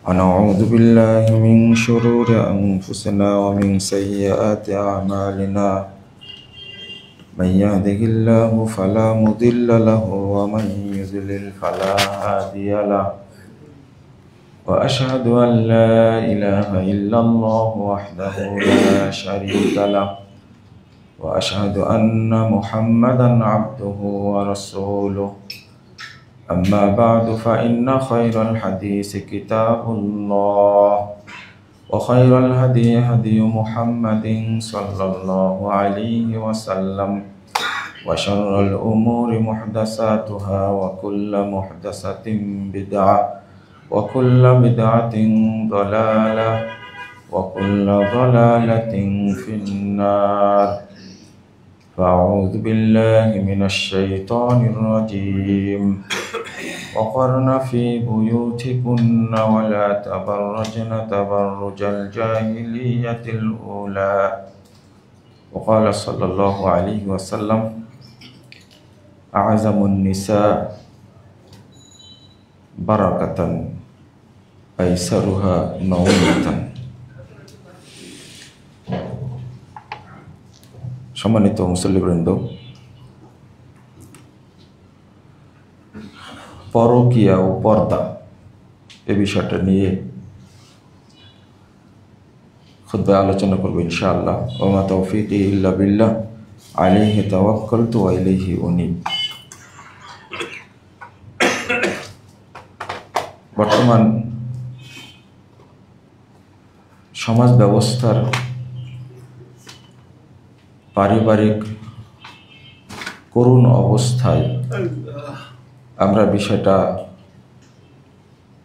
ونعوذ بالله من شرور أنفسنا ومن سيئات أعمالنا من يهده الله فلا مضل له ومن يضلل فلا هادي له وأشهد أن لا إله إلا الله وحده لا شريك له وأشهد أن محمدا عبده ورسوله أما بعد فإن خير الحديث كتاب الله وخير الهدي هدي محمد صلى الله عليه وسلم وشر الأمور محدثاتها وكل محدثة بدعة وكل بدعة ضلالة وكل ضلالة في النار فأعوذ بالله من الشيطان الرجيم وقرن في بيوتكن ولا تبرجن تبرج الجاهلية الأولى وقال صلى الله عليه وسلم أعظم النساء بركة أيسرها مودة। সম্মানিত মুসল্লিবৃন্দ, পরকীয়া ও পর্দা এ বিষয়টা নিয়ে খুতবায় আলোচনা করব ইনশাআল্লাহ। ওয়া মা তাওফীকি ইল্লা বিল্লাহ আলাইহি তাওয়াক্কালতু ওয়া ইলাইহি উনীব। বর্তমান সমাজ ব্যবস্থার পারিবারিক করুণ অবস্থায় আমরা বিষয়টা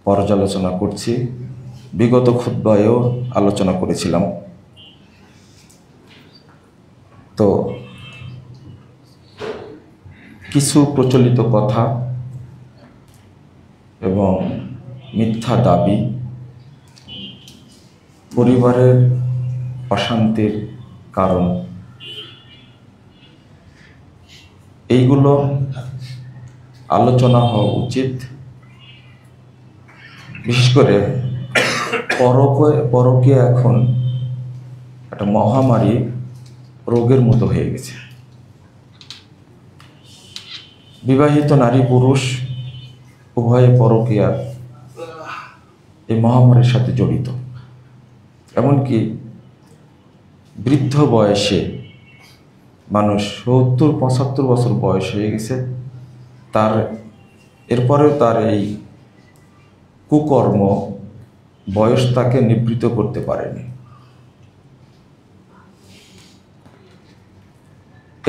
পর্যালোচনা করছি, বিগত খুতবায়ও আলোচনা করেছিলাম। তো কিছু প্রচলিত কথা এবং মিথ্যা দাবি পরিবারের অশান্তির কারণ, এইগুলো আলোচনা হওয়া উচিত। বিশেষ করে পরকীয়া এখন একটা মহামারী রোগের মতো হয়ে গেছে। বিবাহিত নারী পুরুষ উভয়ে পরকীয়া এই মহামারীর সাথে জড়িত। এমনকি বৃদ্ধ বয়সে মানুষ 70-75 বছর বয়স হয়ে গেছে, এরপরেও তার এই কুকর্ম বয়স তাকে নিবৃত্ত করতে পারেনি।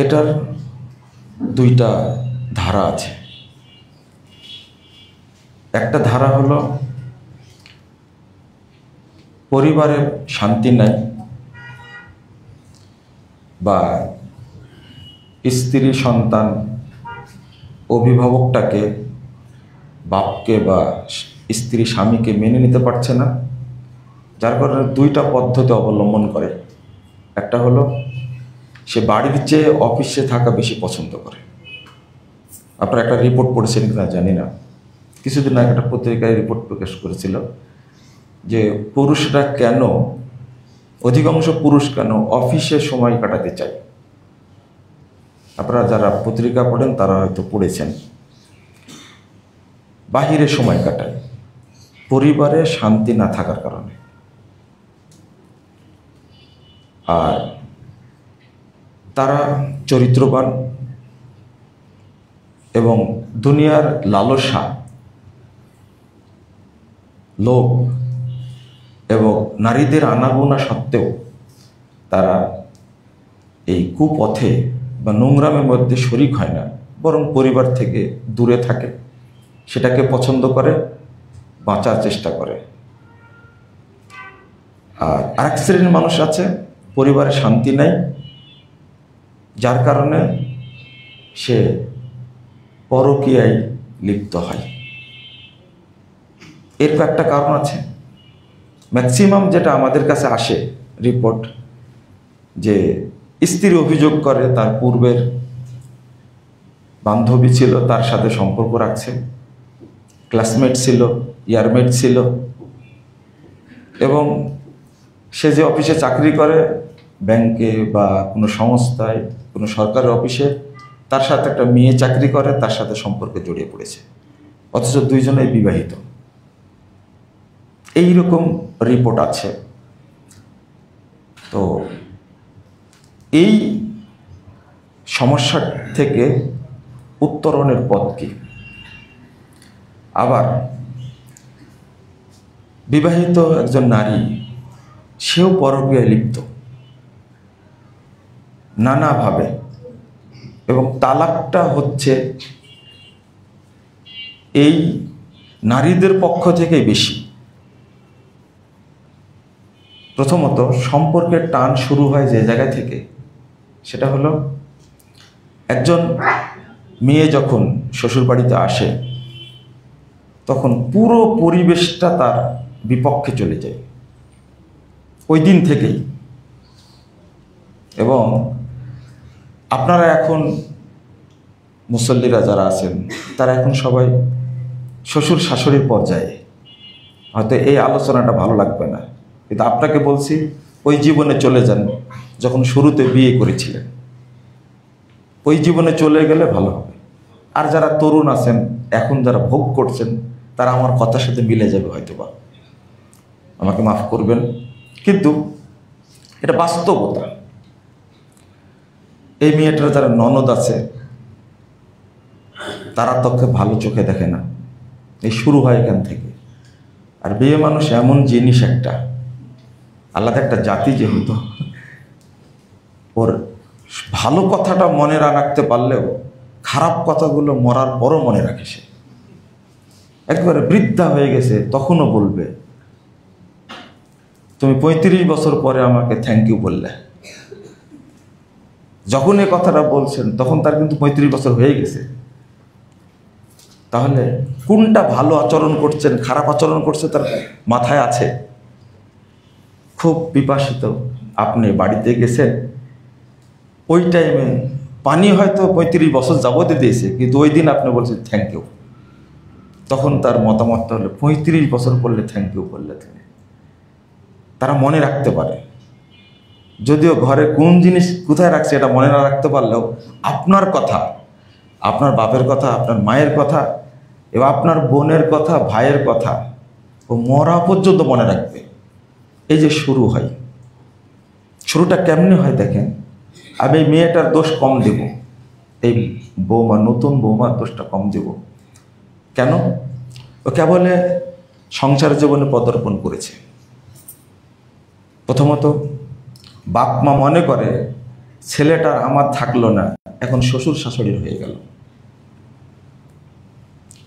এটার দুইটা ধারা আছে। একটা ধারা হলো পরিবারের শান্তি নাই বা স্ত্রী সন্তান অভিভাবকটাকে, বাপকে বা স্ত্রী স্বামীকে মেনে নিতে পারছে না, যার কারণে দুইটা পদ্ধতি অবলম্বন করে। একটা হলো সে বাড়ির চেয়ে অফিসে থাকা বেশি পছন্দ করে। আপনারা একটা রিপোর্ট পড়েছেন কিনা জানি না, কিছুদিন আগে একটা পত্রিকায় রিপোর্ট প্রকাশ করেছিল যে পুরুষরা কেন, অধিকাংশ পুরুষ কেন অফিসে সময় কাটাতে চায়। আপনারা যারা পত্রিকা পড়েন তারা হয়তো পড়েছেন। বাহিরে সময় কাটায় পরিবারে শান্তি না থাকার কারণে। আর তারা চরিত্রবান এবং দুনিয়ার লালসা, লোভ এবং নারীদের আনাগোনা সত্ত্বেও তারা এই কুপথে বা নোংরামের মধ্যে শরিক হয় না, বরং পরিবার থেকে দূরে থাকে, সেটাকে পছন্দ করে, বাঁচার চেষ্টা করে। আর আরেক শ্রেণীর মানুষ আছে, পরিবারে শান্তি নাই, যার কারণে সে পরকীয়ায় লিপ্ত হয়। এর একটা কারণ আছে। ম্যাক্সিমাম যেটা আমাদের কাছে আসে রিপোর্ট, যে স্ত্রী অভিযোগ করে তার পূর্বের বান্ধবী ছিল, তার সাথে সম্পর্ক রাখছে, ক্লাসমেট ছিল, ইয়ারমেট ছিল, এবং সে যে অফিসে চাকরি করে, ব্যাংকে বা কোনো সংস্থায়, কোনো সরকারি অফিসে, তার সাথে একটা মেয়ে চাকরি করে, তার সাথে সম্পর্কে জড়িয়ে পড়েছে, অথচ দুইজনেই বিবাহিত। এই রকম রিপোর্ট আছে। তো এই সমস্যা থেকে উত্তরণের পথ কি? আবার বিবাহিত একজন নারী, সেও পরকীয়ায় লিপ্ত নানাভাবে, এবং তালাকটা হচ্ছে এই নারীদের পক্ষ থেকেই বেশি। প্রথমত সম্পর্কের টান শুরু হয় যে জায়গা থেকে, সেটা হলো একজন মেয়ে যখন শ্বশুরবাড়িতে আসে, তখন পুরো পরিবেশটা তার বিপক্ষে চলে যায় ওই দিন থেকেই। এবং আপনারা এখন মুসল্লিরা যারা আছেন, তারা এখন সবাই শ্বশুর শাশুড়ির পর্যায়ে, হয়তো এই আলোচনাটা ভালো লাগবে না, কিন্তু আপনাকে বলছি ওই জীবনে চলে যান যখন শুরুতে বিয়ে করেছিলেন, ওই জীবনে চলে গেলে ভালো হবে। আর যারা তরুণ আছেন, এখন যারা ভোগ করছেন, তারা আমার কথার সাথে মিলে যাবে হয়তোবা, আমাকে মাফ করবেন, কিন্তু এটা বাস্তবতা। এই মেয়েটার যারা ননদ আছে, তারা তোকে ভালো চোখে দেখে না। এই শুরু হয় এখান থেকে। আর বিয়ে মানুষ এমন জিনিস, একটা আলাদা একটা জাতি, যেহেতু ওর ভালো কথাটা মনে রাখতে পারলেও খারাপ কথাগুলো মরার পরও মনে রাখে। সে একবারে বৃদ্ধা হয়ে গেছে, তখনও বলবে, তুমি 35 বছর পরে আমাকে থ্যাংক ইউ বললে। যখন এই কথাটা বলছেন তখন তার কিন্তু 35 বছর হয়ে গেছে। তাহলে কোনটা ভালো আচরণ করছেন, খারাপ আচরণ করছে, তার মাথায় আছে। খুব পিপাসিত, আপনি বাড়িতে গেছেন, ওই টাইমে পানি হয়তো 35 বছর যাবতে দিয়েছে, কিন্তু ওই দিন আপনি বলছেন থ্যাংক ইউ। তখন তার মতামতটা হলো 35 বছর পড়লে থ্যাংক ইউ বললে তুমি। তারা মনে রাখতে পারে, যদিও ঘরে কোন জিনিস কোথায় রাখছে এটা মনে না রাখতে পারলেও আপনার কথা, আপনার বাপের কথা, আপনার মায়ের কথা এবং আপনার বোনের কথা, ভাইয়ের কথা ও মরা পর্যন্ত মনে রাখবে। এই যে শুরু হয়, শুরুটা কেমনে হয় দেখেন। আমি এই মেয়েটার দোষ কম দেব, এই বৌমা, নতুন বৌমার দোষটা কম দেব। কেন? ও কেবলে সংসার জীবনে পদার্পণ করেছে। প্রথমত বাপ মা মনে করে ছেলেটার আমার থাকলো না, এখন শ্বশুর শাশুড়ির হয়ে গেল।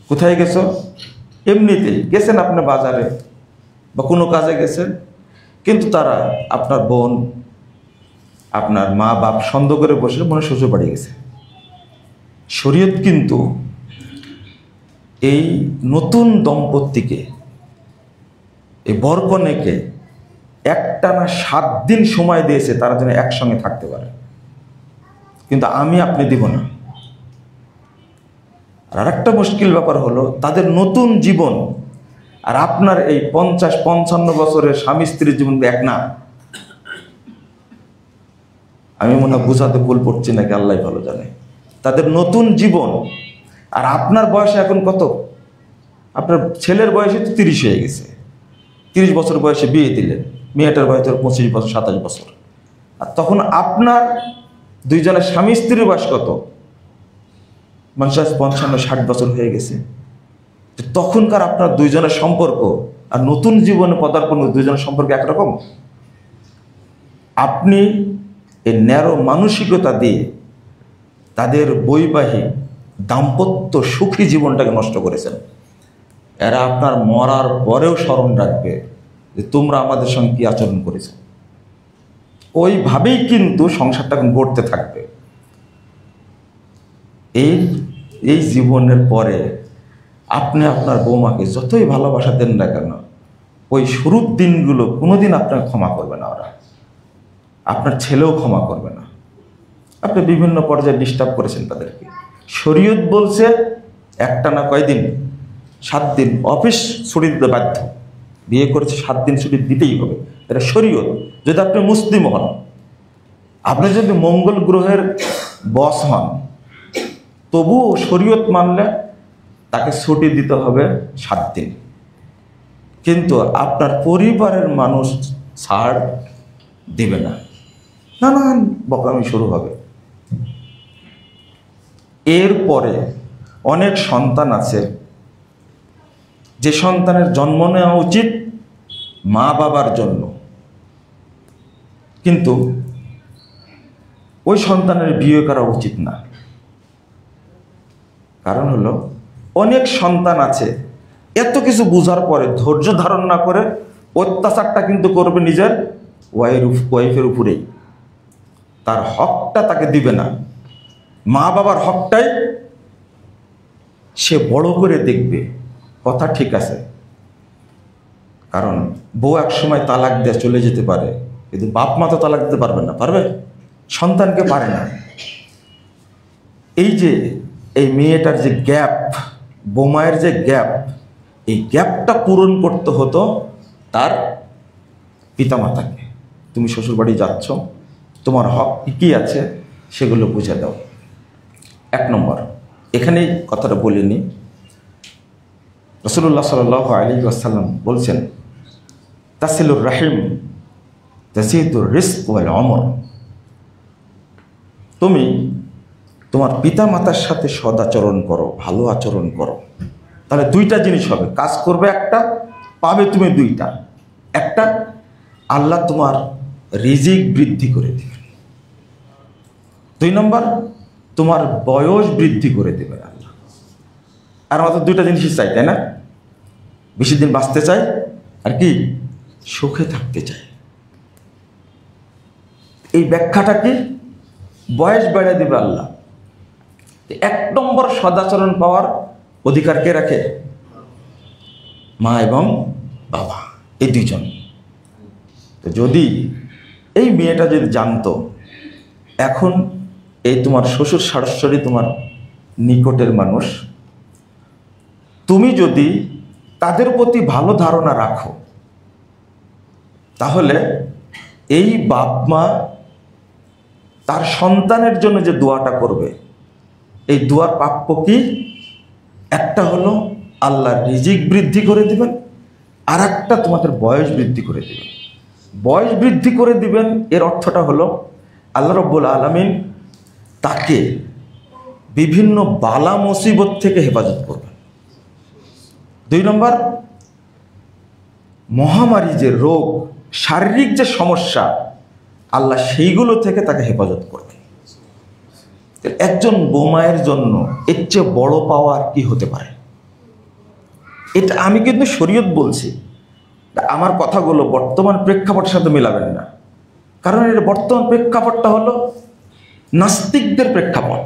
কোথায় গেছো? এমনিতেই গেছেন আপনি বাজারে বা কোনো কাজে গেছেন, কিন্তু তারা আপনার বোন, আপনার মা বাপ সন্দেহ করে বসে মনে শ্বশুর বাড়ি গেছে। শরীয়ত কিন্তু এই নতুন দম্পতিকে, এই বরকনেকে একটানা 7 দিন সময় দিয়েছে তারা যেন একসঙ্গে থাকতে পারে, কিন্তু আমি আপনি দিব না। আর একটা মুশকিল ব্যাপার হলো, তাদের নতুন জীবন আর আপনার এই 50-55 বছরের স্বামী স্ত্রীর জীবন এক না। আমি মনে হয় বুঝাতে ভুল পড়ছি নাকি, আল্লাহ ভালো জানে। তাদের নতুন জীবন আর আপনার বয়সে এখন কত? আপনার ছেলের বয়সে তো 30 হয়ে গেছে, 30 বছর বয়সে বিয়ে দিলেন, মেয়েটার বয়স 25 বছর, 27 বছর। আর তখন আপনার দুইজনের স্বামী স্ত্রীর বয়স কত? মানুষের 55-60 বছর হয়ে গেছে। তখনকার আপনার দুইজনের সম্পর্ক আর নতুন জীবনে পদার্পণ দুইজনের সম্পর্ক একরকম? আপনি এই ন্যারো মানসিকতা দিয়ে তাদের বৈবাহিক দাম্পত্য সুখী জীবনটাকে নষ্ট করেছেন। এরা আপনার মরার পরেও স্মরণ রাখবে যে তোমরা আমাদের সঙ্গে কি আচরণ করেছো। ওইভাবেই কিন্তু সংসারটা গড়তে থাকবে। এই জীবনের পরে আপনি আপনার বৌমাকে যতই ভালোবাসা দেন না কেন, ওই শুরুর দিনগুলো কোনোদিন আপনাকে ক্ষমা করবে না ওরা, আপনার ছেলেও ক্ষমা করবে না। আপনি বিভিন্ন পর্যায়ে ডিস্টার্ব করেছেন তাদেরকে। শরীয়ত বলছে একটানা কয়দিন? 7 দিন অফিস ছুটি দিতে বাধ্য, বিয়ে করেছে 7 দিন ছুটি দিতেই হবে, এটা শরীয়ত। যদি আপনি মুসলিম হন, আপনি যদি মঙ্গল গ্রহের বস হন, তবুও শরীয়ত মানলে তাকে ছুটি দিতে হবে 7 দিন। কিন্তু আপনার পরিবারের মানুষ ছাড় দেবে না, নানান বকামি শুরু হবে। এরপরে অনেক সন্তান আছে যে সন্তানের জন্ম নেওয়া উচিত মা বাবার জন্য, কিন্তু ওই সন্তানের বিয়ে করা উচিত না। কারণ হলো অনেক সন্তান আছে এত কিছু বোঝার পরে ধৈর্য ধারণ না করে অত্যাচারটা কিন্তু করবে নিজের ওয়াইফের উপরেই, তার হকটা তাকে দিবে না। মা বাবার হকটাই সে বড় করে দেখবে। কথা ঠিক আছে, কারণ বউ এক সময় তালাক দিয়ে চলে যেতে পারে, কিন্তু বাপ মা তো তালাক দিতে পারবে না, পারবে? সন্তানকে পারে না। এই যে এই মেয়েটার যে গ্যাপ, বোমায়ের যে গ্যাপ, এই গ্যাপটা পূরণ করতে হতো তার পিতামাতাকে। তুমি শ্বশুরবাড়ি যাচ্ছ, তোমার হক কী আছে সেগুলো বুঝে দাও। 1 নম্বর, এখানেই কথাটা বলিনি, রাসূলুল্লাহ সাল্লাল্লাহু আলাইহি ওয়াসাল্লাম বলছেন, তাসিলুর রাহিম তাজিদুর রিজক ওয়াল উমর। তুমি তোমার পিতামাতার সাথে সদাচরণ করো, ভালো আচরণ করো, তাহলে 2টা জিনিস হবে। কাজ করবে একটা, পাবে তুমি 2টা। একটা, আল্লাহ তোমার রিজিক বৃদ্ধি করে দেবেন। 2 নম্বর, তোমার বয়স বৃদ্ধি করে দেবে আল্লাহ। আর আমাদের 2টা জিনিসই চাই, তাই না? বেশি দিন বাঁচতে চাই, আর কি সুখে থাকতে চাই। এই ব্যাখ্যাটা কি? বয়স বেড়ে দেবে আল্লাহ। 1 নম্বর সদাচরণ পাওয়ার অধিকার কে রাখে? মা এবং বাবা, এই 2 জন। তো যদি এই মেয়েটা যদি জানতো এখন এই তোমার শ্বশুর শাশুড়ি তোমার নিকটের মানুষ, তুমি যদি তাদের প্রতি ভালো ধারণা রাখো, তাহলে এই বাপ মা তার সন্তানের জন্য যে দোয়াটা করবে, এই দোয়ার প্রাপ্য কি? একটা হলো আল্লাহর রিজিক বৃদ্ধি করে দিবেন, আর একটা তোমাদের বয়স বৃদ্ধি করে দিবেন। বয়স বৃদ্ধি করে দিবেন এর অর্থটা হলো আল্লাহ রাব্বুল আলামিন তাকে বিভিন্ন বালা মুসিবত থেকে হেফাজত করবেন। 2 নম্বর, মহামারী যে রোগ, শারীরিক যে সমস্যা, আল্লাহ সেইগুলো থেকে তাকে হেফাজত করবেন। একজন বোমায়ের জন্য এর চেয়ে বড় পাওয়া আর কি হতে পারে? এটা আমি কিন্তু শরীয়ত বলছি, আমার কথাগুলো বর্তমান প্রেক্ষাপটের সাথে মেলাবেন না। কারণ এর বর্তমান প্রেক্ষাপটটা হলো নাস্তিকদের প্রেক্ষাপট।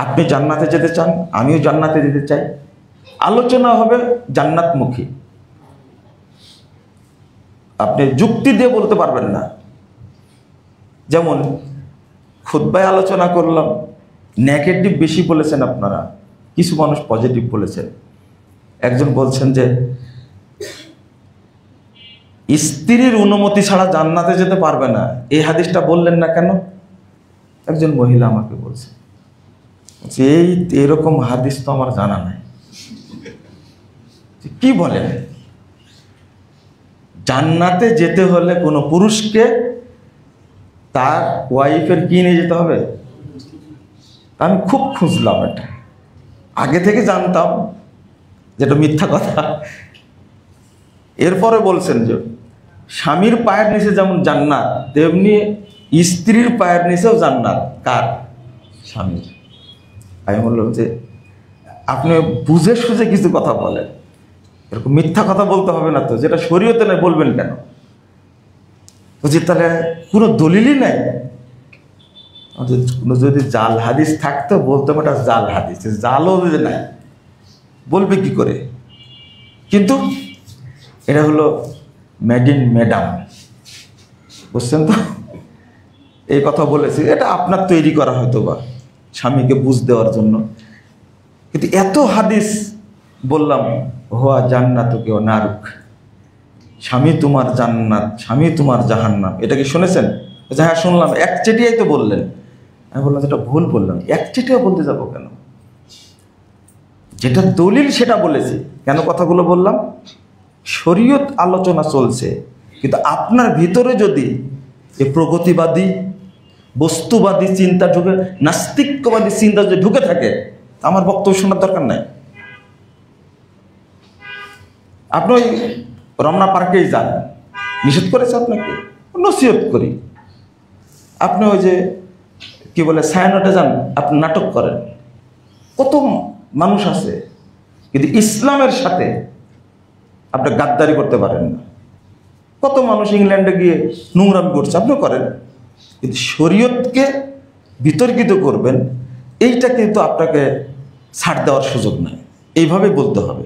আপনি জান্নাতে যেতে চান, আমিও জান্নাতে যেতে চাই, আলোচনা হবে জান্নাতমুখী। আপনি যুক্তি দিয়ে বলতে পারবেন না। যেমন খুতবায় আলোচনা করলাম, নেগেটিভ বেশি বলেছেন আপনারা, কিছু মানুষ পজিটিভ বলেছেন। একজন বলছেন যে স্ত্রীর অনুমতি ছাড়া জান্নাতে যেতে পারবে না, এই হাদিসটা বললেন না কেন? একজন মহিলা আমাকে বলছে, এই এরকম হাদিস তো আমার জানা নাই। কি বলেন? জান্নাতে যেতে হলে কোনো পুরুষকে তার ওয়াইফের কি নিয়ে যেতে হবে? আমি খুব খুঁজলাম, এটা আগে থেকে জানতাম যেটা মিথ্যা কথা। এরপরে বলছেন যে স্বামীর পায়ের নিচে যেমন জান্নাত, তেমনি স্ত্রীর পায়ের নিচেও জান্নাত। কার? স্বামীর। আমি বললাম যে আপনি বুঝে সুঝে কিছু কথা বলেন, এরকম মিথ্যা কথা বলতে হবে না তো, যেটা শরীয়তে নেই বলবেন কেন? বুঝি তাহলে কোনো দলিলই নাই। যদি জাল হাদিস থাকতো বলতে পারতো জাল হাদিস, জালও যদি নাই বলবে কি করে? কিন্তু এটা হলো মেড ইন ম্যাডাম, বুঝছেন তো? এই কথা বলেছি, এটা আপনার তৈরি করা হয়তো বা স্বামীকে বুঝ দেওয়ার জন্য। কিন্তু এত হাদিস বললাম হোয়া জান্নাতুকে ও নারুক, স্বামী তোমার জান্নাত, স্বামী তোমার জাহান্নাম। এটা কি শুনেছেন? হ্যাঁ শুনলাম, এক চেটিয়াই তো বললেন। আমি বললাম যেটা ভুল বললাম, এক চেটিয়া বলতে যাবো কেন? যেটা দলিল সেটা বলেছি। কেন কথাগুলো বললাম? শরীয়ত আলোচনা চলছে, কিন্তু আপনার ভিতরে যদি এ প্রগতিবাদী বস্তুবাদী চিন্তা ঢুকে, নাস্তিকবাদী চিন্তা যদি ঢুকে থাকে, আমার বক্তব্য শোনার দরকার নাই। আপনি ওই রমনা পার্কেই যান, নিষেধ করেছে আপনাকে? নসিহত করি। আপনি ওই যে কি বলে ছায়ানটে যান, আপনি নাটক করেন। কত মানুষ আছে, কিন্তু ইসলামের সাথে আপনি গাদ্দারি করতে পারেন না। কত মানুষ ইংল্যান্ডে গিয়ে নোংরামি করছে, আপনিও করেন, কিন্তু শরীয়তকে বিতর্কিত করবেন, এইটা কিন্তু আপনাকে ছাড় দেওয়ার সুযোগ নাই। এইভাবে বলতে হবে।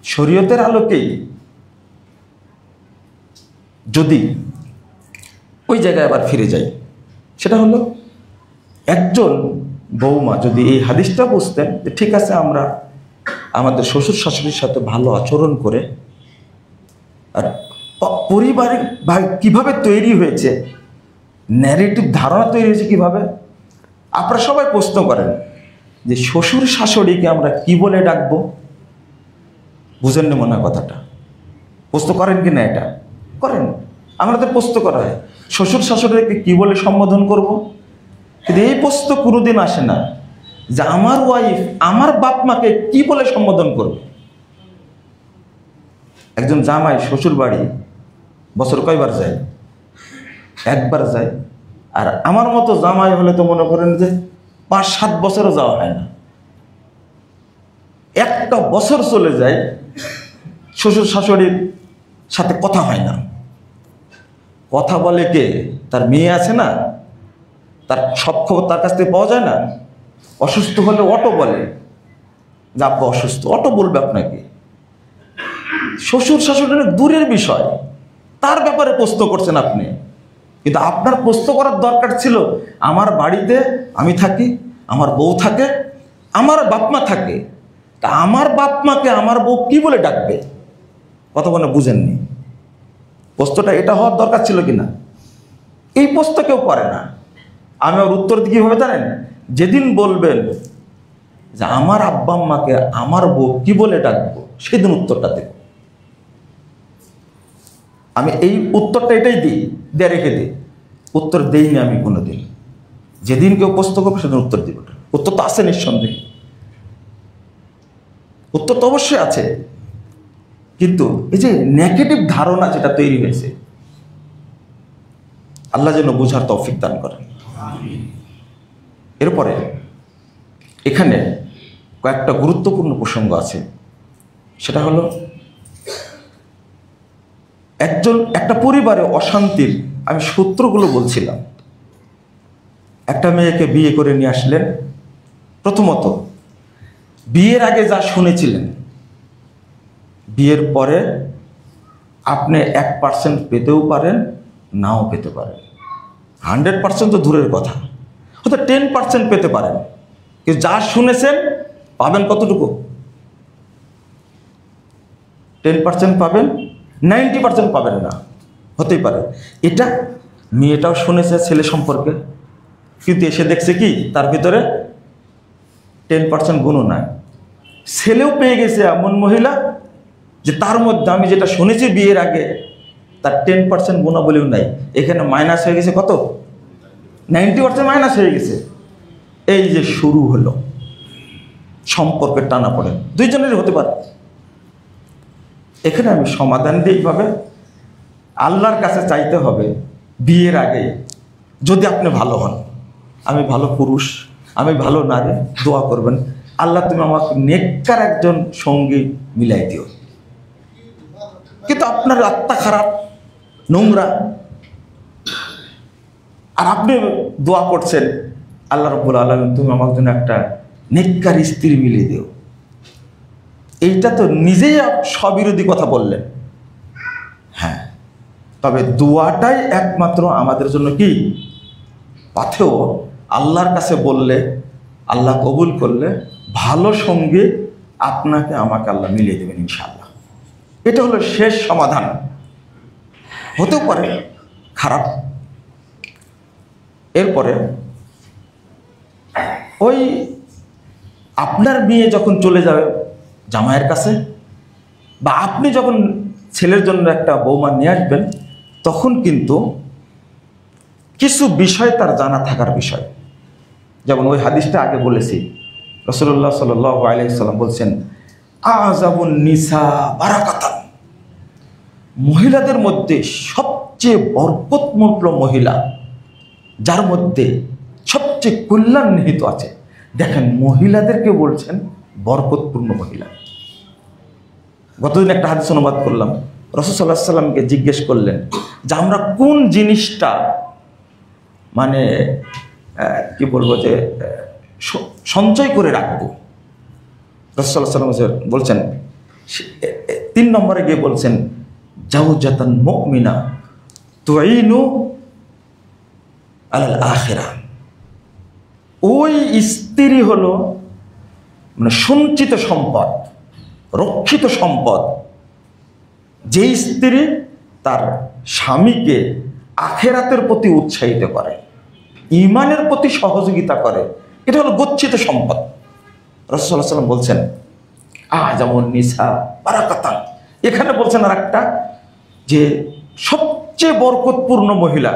শরীয়তের আলোকেই যদি ওই জায়গায় আবার ফিরে যাই, সেটা হলো একজন বৌমা যদি এই হাদিসটা বুঝতেন যে ঠিক আছে, আমরা আমাদের শ্বশুর শাশুড়ির সাথে ভালো আচরণ করে, আর পরিবারে কিভাবে তৈরি হয়েছে, ন্যারেটিভ ধারণা তৈরি হয়েছে কিভাবে। আপনারা সবাই প্রশ্ন করেন যে শ্বশুর শাশুড়িকে আমরা কি বলে ডাকবো? বুঝেননি মনে হয় কথাটা? প্রশ্ন করেন কি না? এটা করেন, আমাদের প্রশ্ন করা হয় শ্বশুর শাশুড়িকে কি বলে সম্বোধন করব। কিন্তু এই প্রশ্ন কোনোদিন আসে না যে আমার ওয়াইফ আমার বাপ মাকে কি বলে সম্বোধন করবে। একজন জামাই শ্বশুর বাড়ি বছর কয়বার যায়? একবার যায়। আর আমার মতো জামাই হলে তো মনে করেন যে 5-7 বছরও যাওয়া হয় না। একটা বছর চলে যায়, শ্বশুর শাশুড়ির সাথে কথা হয় না। কথা বলে কে? তার মেয়ে আছে না, তার সব খবর তার কাছ থেকে পাওয়া যায় না। অসুস্থ হলে অটো বলে যে আব্বা অসুস্থ, অটো বলবে আপনাকে। শ্বশুর শাশুড়ির দূরের বিষয়, তার ব্যাপারে প্রশ্ন করছেন আপনি। কিন্তু আপনার প্রশ্ন করার দরকার ছিল আমার বাড়িতে আমি থাকি, আমার বউ থাকে, আমার বাপ মা থাকে, তা আমার বাপ মাকে আমার বউ কি বলে ডাকবে? কথা বলে বুঝেননি। প্রশ্নটা এটা হওয়ার দরকার ছিল কিনা? এই প্রশ্ন কেউ করে না। আমি ওর উত্তর দিকে কীভাবে জানেন? যেদিন বলবেন যে আমার আব্বা আম্মাকে আমার বউ কি বলে ডাকবো, সেদিন উত্তরটা দেব। আমি এই উত্তরটা এটাই দিই, দিয়ে রেখে দিই। উত্তর দেইনি আমি কোনোদিন। যেদিন কেউ প্রশ্ন করবে সেদিন উত্তর দিব। উত্তর তো আছে নিঃসন্দেহে, উত্তর তো অবশ্যই আছে। কিন্তু এই যে নেগেটিভ ধারণা যেটা তৈরি হয়েছে, আল্লাহ যেন বোঝার তৌফিক দান করেন। এরপরে এখানে কয়েকটা গুরুত্বপূর্ণ প্রসঙ্গ আছে। সেটা হলো একটা পরিবারে অশান্তির আমি সূত্রগুলো বলছিলাম। একটা মেয়েকে বিয়ে করে নিয়ে আসলেন। প্রথমত বিয়ের আগে যা শুনেছিলেন, বিয়ের পরে আপনি 1% পেতেও পারেন, নাও পেতে পারেন। 100% তো দূরের কথা, হয়তো 10% পেতে পারেন। কিন্তু যা শুনেছেন পাবেন কতটুকু? 10% পাবেন, 90% পাবেন না। হতেই পারে এটা মেয়েটাও শুনেছে ছেলে সম্পর্কে, কিন্তু এসে দেখছে কি তার ভিতরে 10% গুণও নাই। ছেলেও পেয়ে গেছে এমন মহিলা যে তার মধ্যে আমি যেটা শুনেছি বিয়ের আগে তার 10% গুণাবলীও নাই। এখানে মাইনাস হয়ে গেছে কত? 90% মাইনাস হয়ে গেছে। এই যে শুরু হলো সম্পর্কের টানা পড়ে, দুইজনেরই হতে পারে। এখানে আমি সমাধান দিই এইভাবে, আল্লাহর কাছে চাইতে হবে বিয়ের আগে যদি আপনি ভালো হন, আমি ভালো পুরুষ, আমি ভালো নারী, দোয়া করবেন আল্লাহ তুমি আমাকে নেককার একজন সঙ্গী মিলাই দিও। কিন্তু আপনার আত্মা খারাপ, নোংরা, আর আপনি দোয়া করছেন আল্লাহ রাব্বুল আলামিন তুমি আমার জন্য একটা নেককার স্ত্রী মিলিয়ে দিও। এইটা তো নিজেই স্ববিরোধী কথা বললেন। হ্যাঁ, তবে দোয়াটাই একমাত্র আমাদের জন্য কি পাথেয়। আল্লাহর কাছে বললে আল্লাহ কবুল করলে ভালো সঙ্গী আপনাকে আমাকে আল্লাহ মিলিয়ে দেবেন ইনশাআল্লাহ। এটা হলো শেষ সমাধান। হতেও পারে খারাপ। এরপরে ওই আপনার মেয়ে যখন চলে যাবে জামাইয়ের কাছে, বা আপনি যখন ছেলের জন্য একটা বৌমা নিয়ে আসবেন, তখন কিন্তু কিছু বিষয় তার জানা থাকার বিষয়। যেমন ওই হাদিসটা আগে বলেছি, রাসূলুল্লাহ সাল্লাল্লাহু আলাইহি ওয়াসাল্লাম বলছেন, আযাবুন নিসা বারাকাতান, মহিলাদের মধ্যে সবচেয়ে বরকতমূল্য মহিলা, যার মধ্যে সবচেয়ে কল্যাণ নিহিত আছে। দেখেন, মহিলাদেরকে বলছেন বরকতপূর্ণ মহিলা। গতদিন একটা হাদিস অনুবাদ করলাম, রাসূল সাল্লাল্লাহু আলাইহি ওয়াসাল্লামকে জিজ্ঞেস করলেন যে আমরা কোন জিনিসটা মানে কি বলবো যে সঞ্চয় করে রাখবো। রাসূল সাল্লাল্লাহু আলাইহি ওয়াসাল্লাম বলছেন, 3 নম্বরে গিয়ে বলছেন, জাওজাতান মুমিনা তুইনু আলাল আখিরা। ওই স্ত্রী হলো মানে সঞ্চিত সম্পদ, রক্ষিত সম্পদ, যে স্ত্রী তার স্বামীকে আখিরাতের প্রতি উৎসাহিত করে, ঈমানের প্রতি সহযোগিতা করে, এটা হলো গচ্ছিত সম্পদ। রাসূল সাল্লাল্লাহু আলাইহি ওয়াসাল্লাম বলছেন, আযামুন নিসা বারাকাতান। এখানে বলছেন আর একটা, যে সবচেয়ে বরকতপূর্ণ মহিলা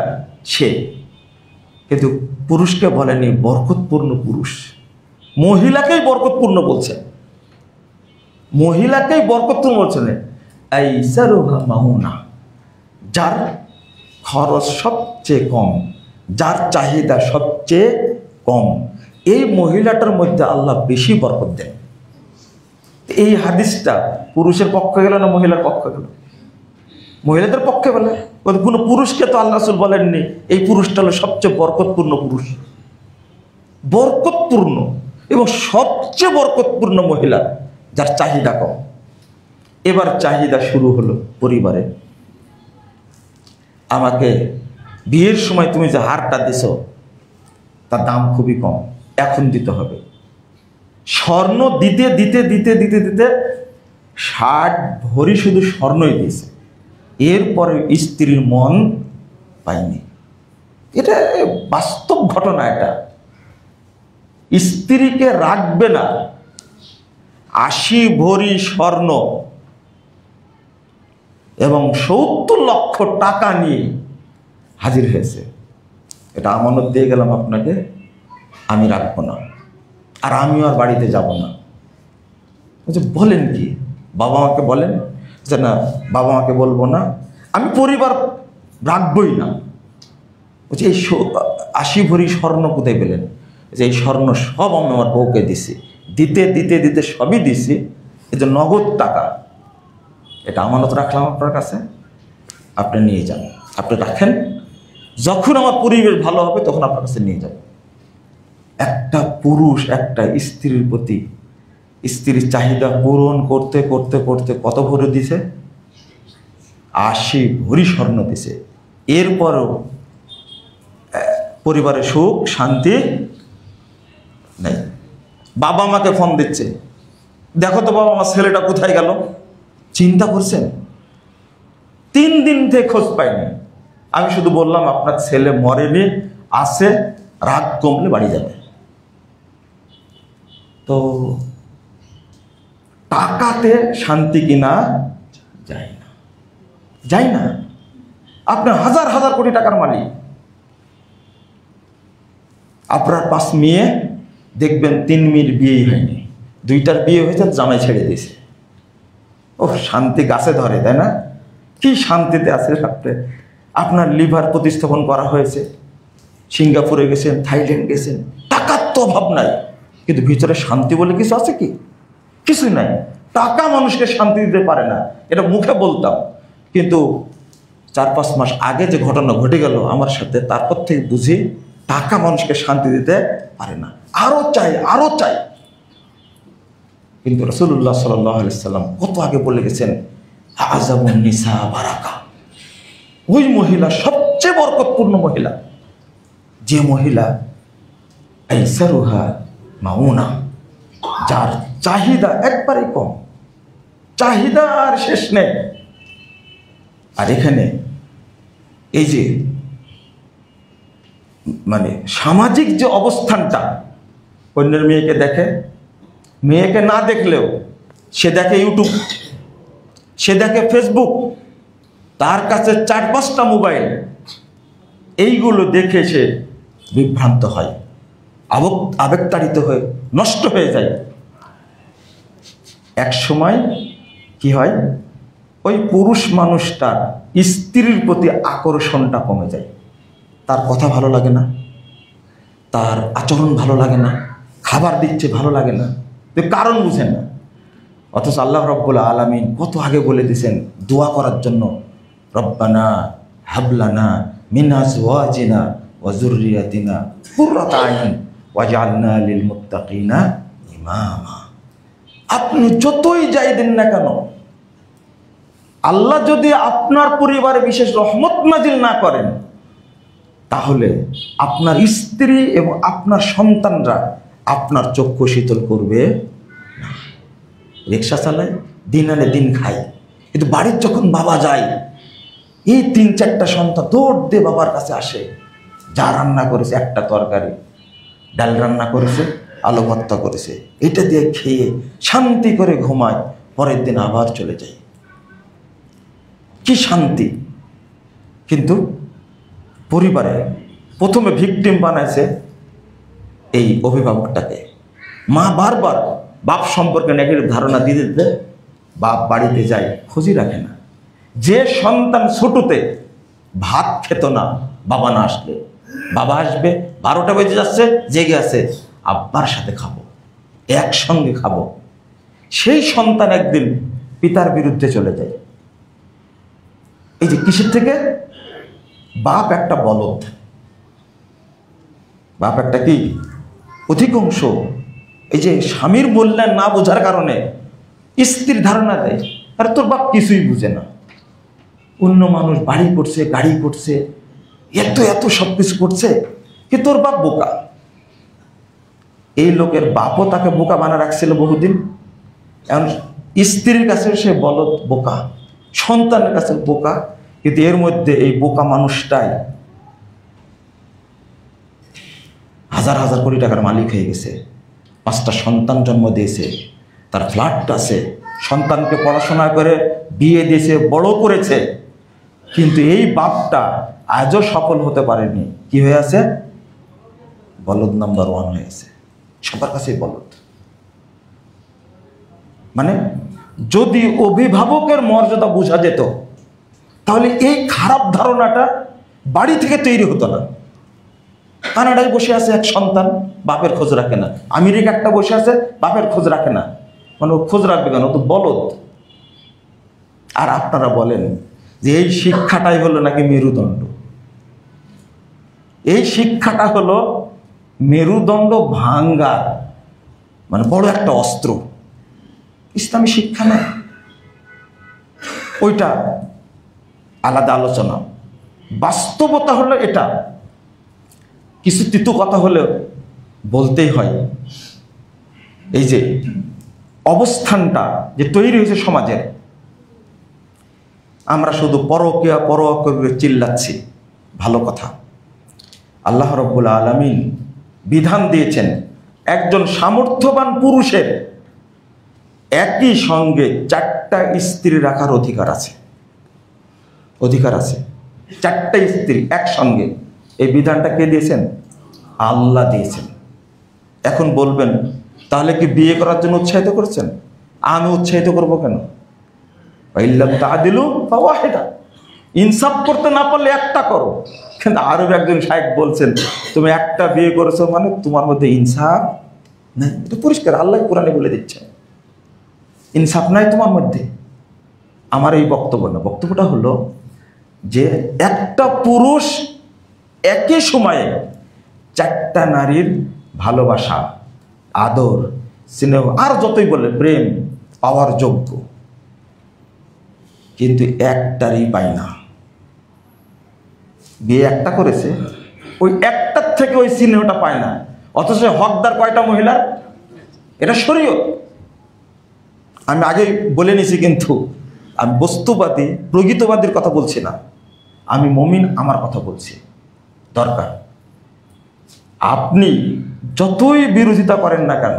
সে, কিন্তু পুরুষকে বলেনি বরকতপূর্ণ পুরুষ, মহিলাকেই বরকতপূর্ণ বলছেন, মহিলাকেই বরকতপূর্ণ বলছেন। আইসারুহা মাউনা, যার খরচ সবচেয়ে কম, যার চাহিদা সবচেয়ে কম, এই মহিলাটার মধ্যে আল্লাহ বেশি বরকত দেন। এই হাদিসটা পুরুষের পক্ষে গেল না মহিলার পক্ষে গেল? মহিলাদের পক্ষে বলে। কোনো পুরুষকে তো আল্লাহ রাসূল বলেননি এই পুরুষটা হলো সবচেয়ে বরকতপূর্ণ পুরুষ। বরকতপূর্ণ এবং সবচেয়ে বরকতপূর্ণ মহিলা, যার চাহিদা কম। এবার চাহিদা শুরু হলো পরিবারে। আমাকে বিয়ের সময় তুমি যে হারটা দিছো তার দাম খুবই কম, এখন দিতে হবে। স্বর্ণ দিতে দিতে দিতে দিতে দিতে 60 ভরি শুধু স্বর্ণই দিয়েছে, এরপরে স্ত্রীর মন পায়নি। এটা বাস্তব ঘটনা। এটা স্ত্রীকে রাখবে না, 80 ভরি স্বর্ণ এবং 70 লক্ষ টাকা নিয়ে হাজির হয়েছে। এটা আমানত দিয়ে গেলাম আপনাকে, আমি রাখবো না, আর আমিও আর বাড়িতে যাব না। বলেন কি? বাবা মাকে বলেন যে না, বাবা মাকে বলবো না, আমি পরিবার রাখবই না। বলছি এই 80 ভরি স্বর্ণ কোথায় পেলেন? যে এই স্বর্ণ সব আমি আমার বউকে দিছি, দিতে দিতে দিতে সবই দিছি, এই যে নগদ টাকা, এটা আমানত রাখলাম আপনার কাছে, আপনি নিয়ে যান, আপনি রাখেন, যখন আমার পরিবেশ ভালো হবে তখন আপনার কাছে নিয়ে যাবেন। একটা পুরুষ একটা স্ত্রীর প্রতি, স্ত্রীর চাহিদা পূরণ করতে করতে করতে কত ভরি দিছে? 80 ভরি স্বর্ণ দিছে। এরপরও পরিবারে সুখ শান্তি নেই। বাবা মাকে ফোন দিচ্ছে, দেখো তো বাবা, আমার ছেলেটা কোথায় গেল? চিন্তা করছেন? 3 দিন থেকে খোঁজ পাইনি। আমি শুধু বললাম আপনার ছেলে মরেনি, আছে, রাগ কমলে বাড়ি যাবে। তো টাকাতে শান্তি কিনা যায় না, যায় না। আপনার হাজার হাজার কোটি টাকার মালিক, আপনার 5 মেয়ে দেখবেন 3 মেয়ের বিয়েই হয়নি, 2টার বিয়ে হয়েছে, জামাই ছেড়ে দিয়েছে। ও শান্তি গাছে ধরে, তাই না? কি শান্তিতে আছে আপনি? আপনার লিভার প্রতিস্থাপন করা হয়েছে, সিঙ্গাপুরে গেছেন, থাইল্যান্ড গেছেন, টাকার তো অভাব নাই, কিন্তু ভিতরে শান্তি বলে কিছু আছে কি? কিছুই নাই। টাকা মানুষকে শান্তি দিতে পারে না, এটা মুখে বলতাম, কিন্তু 4-5 মাস আগে যে ঘটনা ঘটে গেল আমার সাথে, তারপর থেকে বুঝি টাকা মানুষকে শান্তি দিতে পারে না, আরো চাই, আরো চাই। কিন্তু রাসূলুল্লাহ সাল্লাল্লাহু আলাইহি ওয়াসাল্লাম কত আগে বলে গেছেন, আযামুন নিসা বারাকা, ওই মহিলা সবচেয়ে বরকতপূর্ণ মহিলা, যে মহিলা আইসারুহা মাউনা, যার চাহিদা একবারেই কম, চাহিদা আর শেষ নেই। আর এখানে এই যে মানে সামাজিক যে অবস্থানটা, অন্যের মেয়েকে দেখে, মেয়েকে না দেখলেও সে দেখে ইউটিউব, সে দেখে ফেসবুক, তার কাছে 4-5টা মোবাইল, এইগুলো দেখে সে বিভ্রান্ত হয়, আবেগতাড়িত হয়ে নষ্ট হয়ে যায়। এক সময় কি হয়, ওই পুরুষ মানুষটার স্ত্রীর প্রতি আকর্ষণটা কমে যায়, তার কথা ভালো লাগে না, তার আচরণ ভালো লাগে না, খাবার দিচ্ছে ভালো লাগে না, কারণ বুঝেন না। অথচ আল্লাহ রাব্বুল আলামিন কত আগে বলে দিয়েছেন দোয়া করার জন্য, রব্বানা হাবলানা মিন আজওয়াজিনা ওয়া যুররিয়াতিনা কুররাতা আইন ওয়াজআলনা লিল মুত্তাকিনা ইমামা। আপনি যতই যাই দেন না কেন, আল্লাহ যদি আপনার পরিবারে বিশেষ রহমত নাজিল না করেন, তাহলে আপনার স্ত্রী এবং আপনার সন্তানরা আপনার চক্ষু শীতল করবে না। রিক্সা চালায়, দিন আনে দিন খায়, কিন্তু বাড়ির যখন বাবা যায়, এই 3-4টা সন্তান দৌড় দিয়ে বাবার কাছে আসে। যা রান্না করেছে, একটা তরকারি, ডাল রান্না করেছে, আলু ভর্তা করেছে, এটা দিয়ে খেয়ে শান্তি করে ঘুমায়, পরের দিন আবার চলে যায়। কি শান্তি! কিন্তু পরিবারে প্রথমে ভিকটিম বানাইছে এই অভিভাবকটাকে। মা বারবার বাপ সম্পর্কে নেগেটিভ ধারণা দিয়ে দিতে বাপ বাড়িতে যায়, খোঁজই রাখে না। যে সন্তান ছোটতে ভাত খেত না বাবা না আসলে, বাবা আসবে 12টা বেজে যাচ্ছে, জেগে আছে, আব্বার সাথে খাবো, একসঙ্গে খাবো, সেই সন্তান একদিন পিতার বিরুদ্ধে চলে যায়। এই যে কিসের থেকে? বাপ একটা বলদ, বাপ একটা কি অধিকাংশ এই যে স্বামীর মূল্যায়ন না বোঝার কারণে স্ত্রীর ধারণা দেয়, আর তোর বাপ কিছুই বুঝে না, অন্য মানুষ বাড়ি করছে, গাড়ি করছে, এত এত সব কিছু করছে, কি তোর বাপ বোকা। এই লোকের বাপও তাকে বোকা বানা রাখছিল বহুদিন। এখন স্ত্রীর কাছে সে বলদ, বোকা, সন্তানের কাছে বোকা, কিন্তু এর মধ্যে এই বোকা মানুষটাই হাজার হাজার কোটি টাকার মালিক হয়ে গেছে, 5টা সন্তান জন্ম দিয়েছে, তার ফ্ল্যাট আছে, সন্তানকে পড়াশোনা করে বিয়ে দিয়েছে, বড় করেছে, কিন্তু এই বাপটা আজও সফল হতে পারেনি। কি হয়ে আছে? বলদ নাম্বার 1 হয়ে আছে, সবার কাছেই বলদ। মানে যদি অভিভাবকের মর্যাদা বোঝা যেত, তাহলে এই খারাপ ধারণাটা বাড়ি থেকে তৈরি হতো না। কানাডায় বসে আছে এক সন্তান, বাপের খোঁজ রাখে না। আমেরিকা একটা বসে আছে, বাপের খোঁজ রাখে না। মানে ও খোঁজ রাখবে কেন? ও তো বলদ। আর আপনারা বলেন যে এই শিক্ষাটাই হলো নাকি মেরুদণ্ড। এই শিক্ষাটা হলো মেরুদণ্ড ভাঙ্গার মানে বড় একটা অস্ত্র। ইসলামী শিক্ষা না, ওইটা আলাদা আলোচনা। বাস্তবতা হলো এটা। কিছু তিতো কথা হলেও বলতেই হয়। এই যে অবস্থানটা যে তৈরি হয়েছে সমাজের, আমরা শুধু পরকীয়া পরোয়া করে চিল্লাচ্ছি, ভালো কথা। আল্লাহ রাব্বুল আলামিন বিধান দিয়েছেন একজন সামর্থ্যবান পুরুষের একই সঙ্গে 4টা স্ত্রী রাখার অধিকার আছে। অধিকার আছে 4টা স্ত্রী একসঙ্গে। এই বিধানটা কে দিয়েছেন? আল্লাহ দিয়েছেন। এখন বলবেন তাহলে কি বিয়ে করার জন্য উৎসাহিত করেছেন? আমি উৎসাহিত করব কেন? ইনসাফ করতে না পারলে একটা করো। কিন্তু আরো একজন শায়েখ বলছেন তুমি একটা বিয়ে করেছো মানে তোমার মধ্যে ইনসাফ নাই। এটা পরিষ্কার আল্লাহ কোরআনে বলে দিচ্ছে, ইনসাফ নাই তোমার মধ্যে। আমার এই বক্তব্য না, বক্তব্যটা হলো যে একটা পুরুষ একই সময়ে 4টা নারীর ভালোবাসা, আদর, স্নেহ আর যতই বলে প্রেম পাওয়ার যোগ্য, কিন্তু একটারই পায় না। বিয়ে একটা করেছে, ওই একটার থেকে ওই স্নেহটা পায় না। অথচ হকদার কয়টা মহিলার? এটা শরীয়ত। আমি আগে বলে নিছি, কিন্তু আমি বস্তুবাদী প্রকৃতবাদীর কথা বলছি না, আমি মুমিন আমার কথা বলছি। দরকার আপনি যতই বিরোধিতা করেন না কেন,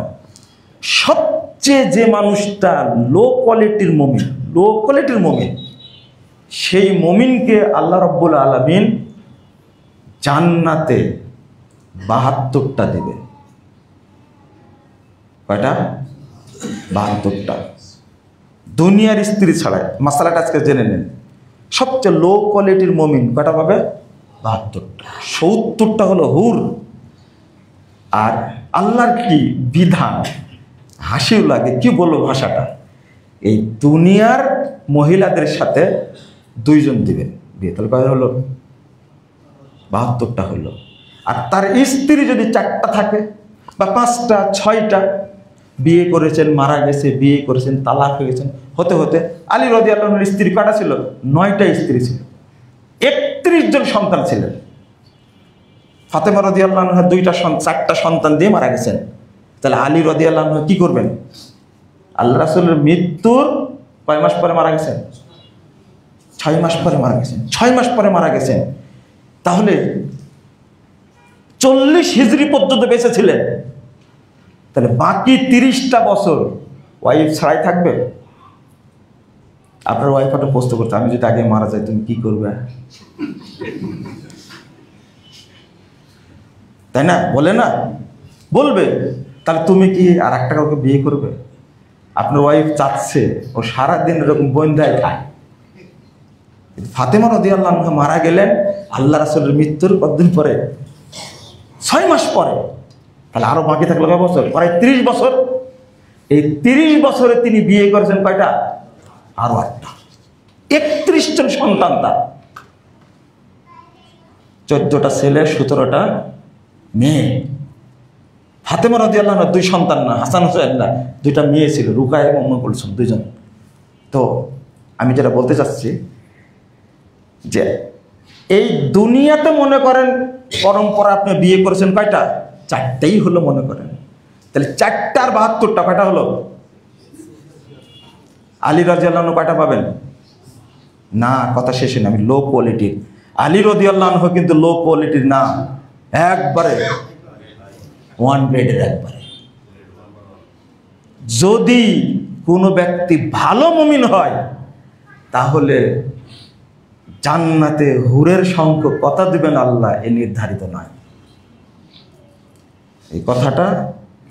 সবচেয়ে যে মানুষটা লো কোয়ালিটির মুমিন, সেই মুমিনকে আল্লাহ রাব্বুল আলামিন জান্নাতে ৭২টা দিবে। কয়টা? ৭২টা। দুনিয়ার স্ত্রী ছাড়াই। মাসালাটা আজকে জেনে নেন। সবচেয়ে লো কোয়ালিটির মুমিন কয়টা পাবে? ৭২টা। ৭০টা হলো হুর। আর আল্লাহর কি বিধান, হাসিও লাগে, কি বলবো ভাষাটা, এই দুনিয়ার মহিলাদের সাথে 2 জন দিবেন বিয়ে, তাহলে কয় হলো? ৭২টা হলো। আর তার স্ত্রী যদি 4টা থাকে বা 5টা 6টা, বিয়ে করেছেন, মারা গেছে, বিয়ে করেছেন, তালাক হয়ে গেছেন, হতে হতে আলী রাদিয়াল্লাহু আনহুর স্ত্রী কয়টা ছিল? 9টা স্ত্রী ছিল, 31 জন সন্তান ছিলেন। ফাতেমা রাদিয়াল্লাহু আনহা 4টা সন্তান দিয়ে মারা গেছেন। তাহলে আলী রাদিয়াল্লাহু আনহু কি করবেন? আল্লাহ রাসূলের মৃত্যুর কয় মাস পরে মারা গেছেন? 6 মাস পরে মারা গেছেন। 6 মাস পরে মারা গেছেন। তাহলে 40 হিজরি পর্যন্ত বেঁচে ছিলেন। তাহলে বাকি 30টা বছর ওয়াইফ ছাড়াই থাকবে। আপনার ওয়াইফ একটা প্রশ্ন করতে, আমি যদি আগে মারা যাই তুমি কি করবে? তাই না? বলে না? বলবে। তাহলে তুমি কি আর একটা কাউকে বিয়ে করবে? আপনার ওয়াইফ চাচ্ছে ও সারাদিন এরকম বন্ধায় খায়। ফাতেমা রাদিয়াল্লাহু আনহা মারা গেলেন আল্লাহ রাসূলের মৃত্যুর কতদিন পরে? 6 মাস পরে। তাহলে আরো বাকি থাকলো কয় বছর? প্রায় 30 বছর। এই 30 বছরে তিনি বিয়ে করেছেন কয়টা? আরো 8টা। 31 জন সন্তান তার। 14টা ছেলে, 17টা মেয়ে। ফাতেমা রাদিয়াল্লাহু আনহা 2 সন্তান না, হাসান হুসাইন না, 2টা মেয়ে ছিল, রুকায়া এবং উম্মে কুলসুম, 2 জন। তো আমি যেটা বলতে চাচ্ছি যে এই দুনিয়াতে মনে করেন পরম্পরা আপনি বিয়ে করেছেন কয়টা? 4টাই হলো মনে করেন। তাহলে 4টা আর 72টা কয়টা হলো? আলী রাদিয়াল্লাহু আনহু কয়টা পাবেন? না, কথা শেষে না, আমি লো কোয়ালিটির। আলী রাদিয়াল্লাহু আনহু কিন্তু লো কোয়ালিটির না, একবারে 1 গ্রেডের একবারে। যদি কোনো ব্যক্তি ভালো মুমিন হয় তাহলে জান্নাতে হুরের সংখ্যা কত দিবেন আল্লাহ এ নির্ধারিত নয়। এই কথাটা